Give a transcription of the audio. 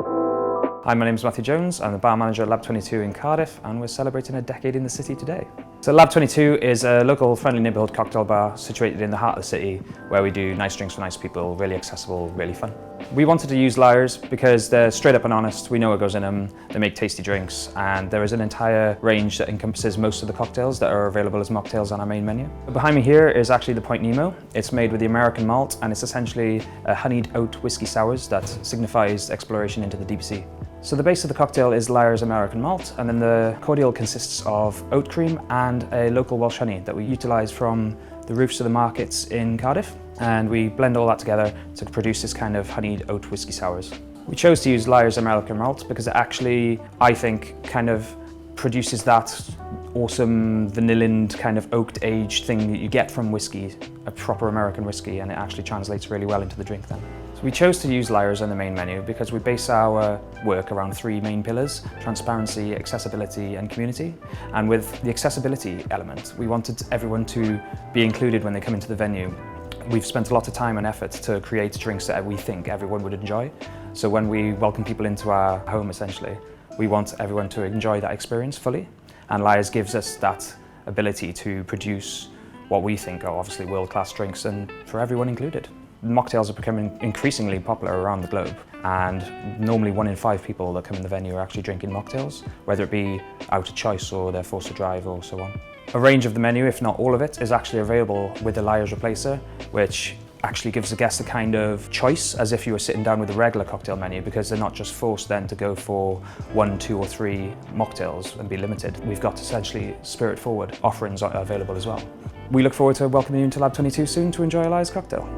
Hi, my name is Matthew Jones. I'm the bar manager at Lab 22 in Cardiff, and we're celebrating a decade in the city today. So Lab 22 is a local friendly neighbourhood cocktail bar situated in the heart of the city, where we do nice drinks for nice people, really accessible, really fun. We wanted to use Lyres because they're straight up and honest, we know what goes in them, they make tasty drinks, and there is an entire range that encompasses most of the cocktails that are available as mocktails on our main menu. Behind me here is actually the Point Nemo. It's made with the American malt, and it's essentially a honeyed oat whiskey sours that signifies exploration into the deep sea. So the base of the cocktail is Lyre's American malt, and then the cordial consists of oat cream and a local Welsh honey that we utilise from the roofs of the markets in Cardiff, and we blend all that together to produce this kind of honeyed oat whiskey sours. We chose to use Lyre's American malt because it actually, I think, kind of produces that awesome vanillined kind of oaked aged thing that you get from whiskey, a proper American whiskey, and it actually translates really well into the drink then. So we chose to use Lyres on the main menu because we base our work around three main pillars: transparency, accessibility and community. And with the accessibility element, we wanted everyone to be included when they come into the venue. We've spent a lot of time and effort to create drinks that we think everyone would enjoy. So when we welcome people into our home, essentially, we want everyone to enjoy that experience fully. And Lyres gives us that ability to produce what we think are obviously world-class drinks, and for everyone included. Mocktails are becoming increasingly popular around the globe, and normally 1 in 5 people that come in the venue are actually drinking mocktails, whether it be out of choice or they're forced to drive or so on. A range of the menu, if not all of it, is actually available with the Lyres replacer, which actually gives the guest a kind of choice as if you were sitting down with a regular cocktail menu, because they're not just forced then to go for 1, 2 or 3 mocktails and be limited. We've got essentially spirit-forward offerings available as well. We look forward to welcoming you into Lab 22 soon to enjoy a Lyres cocktail.